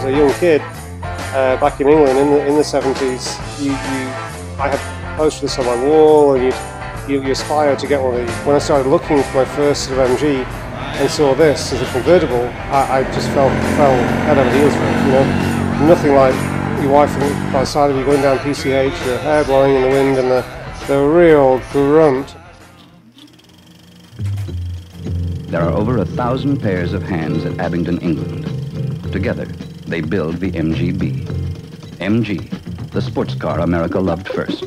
as a young kid back in England in the 70s, I had posters on my wall, and you aspire to get one of these. When I started looking for my first sort of MG and saw this as a convertible, I just fell head over heels for it. You know, nothing like your wife by the side of you going down PCH, your hair blowing in the wind, and the real grunt. There are over 1,000 pairs of hands at Abingdon, England. Together, they build the MGB. MG, the sports car America loved first.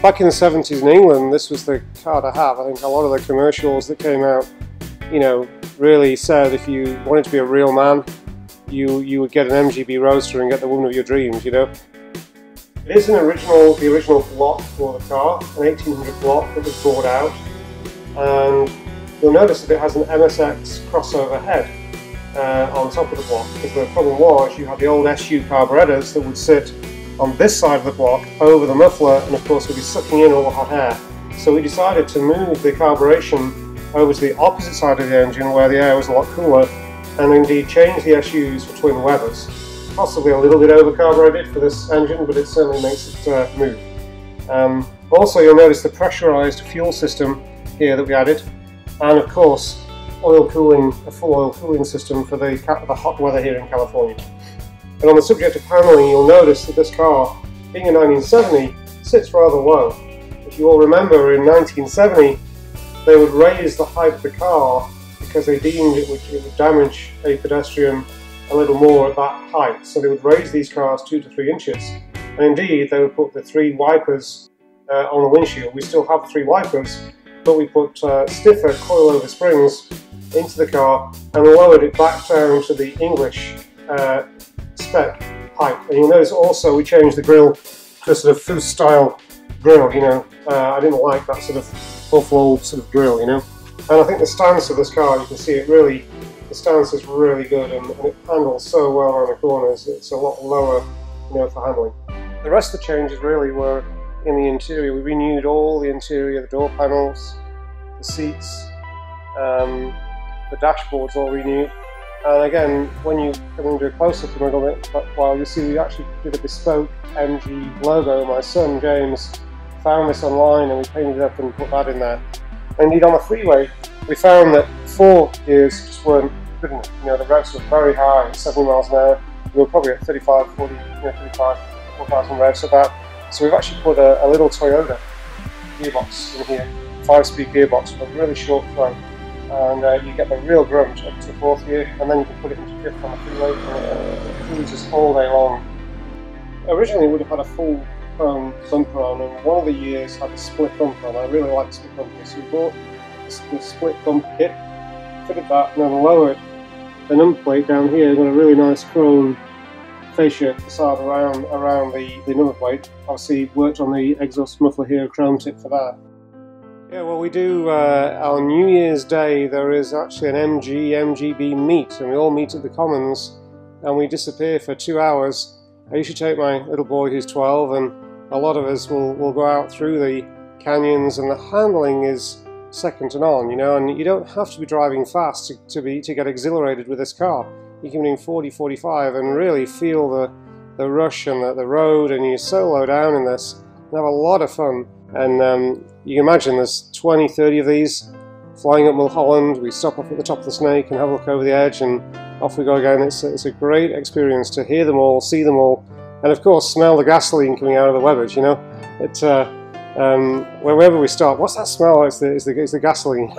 Back in the 70s in England, this was the car to have. I think a lot of the commercials that came out, you know, really said if you wanted to be a real man, you would get an MGB Roadster and get the woman of your dreams, you know. It is the original block for the car, an 1800 block that was brought out, and you'll notice that it has an MSX crossover head on top of the block, because the problem was you had the old SU carburetors that would sit on this side of the block over the muffler, and of course would be sucking in all the hot air. So we decided to move the carburation over to the opposite side of the engine where the air was a lot cooler, and indeed change the SUs for twin weathers. Possibly a little bit over-carbureted for this engine, but it certainly makes it move. Also, you'll notice the pressurized fuel system here that we added, and of course oil cooling, a full oil cooling system for the hot weather here in California. And on the subject of paneling, you'll notice that this car, being a 1970, sits rather low. If you all remember, in 1970, they would raise the height of the car because they deemed it would damage a pedestrian a little more at that height. So they would raise these cars 2 to 3 inches. And indeed, they would put the 3 wipers on the windshield. We still have 3 wipers, but we put stiffer coilover springs into the car and lowered it back down to the English spec height. And you'll notice also we changed the grille to a sort of Foose style grille, you know. I didn't like that sort of awful old sort of grille, you know. And I think the stance of this car, you can see it really, the stance is really good, and it handles so well around the corners. It's a lot lower, you know, for handling. The rest of the changes really were in the interior. We renewed all the interior, the door panels, the seats, the dashboard's all renewed. And again, when you come into a close-up in a little bit, while you see we actually did a bespoke MG logo. My son James found this online and we painted it up and put that in there. And indeed on the freeway, we found that 4 gears just weren't good enough. You know, the revs were very high, 70 miles an hour. We were probably at 35, 40, you know, 35, 4,000 revs at that. So we've actually put a little Toyota gearbox in here, 5-speed gearbox with a really short throw. And you get the real grunt up to 4th gear, and then you can put it into 5th on the freeway, and it cruises all day long. Originally we would have had a full chrome bumper on, and one of the years had a split bumper, and I really like split bumpers. So we bought the split bumper kit, fitted that, and then lowered the number plate down here, got a really nice chrome fascia facade around the number plate. Obviously worked on the exhaust muffler here, chrome tip for that. Yeah, well, we do, on New Year's Day, there is actually an MGB meet, and we all meet at the Commons, and we disappear for 2 hours. I usually take my little boy who's 12, and a lot of us will go out through the canyons, and the handling is second to none, you know, and you don't have to be driving fast to get exhilarated with this car. You can be doing 40, 45 and really feel the rush and the road, and you're so low down in this and have a lot of fun. And you can imagine there's 20, 30 of these flying up Mulholland. We stop off at the top of the Snake and have a look over the edge, and off we go again. It's a great experience to hear them all, see them all, and of course smell the gasoline coming out of the Webbers. You know, wherever we stop, what's that smell? It's the gasoline.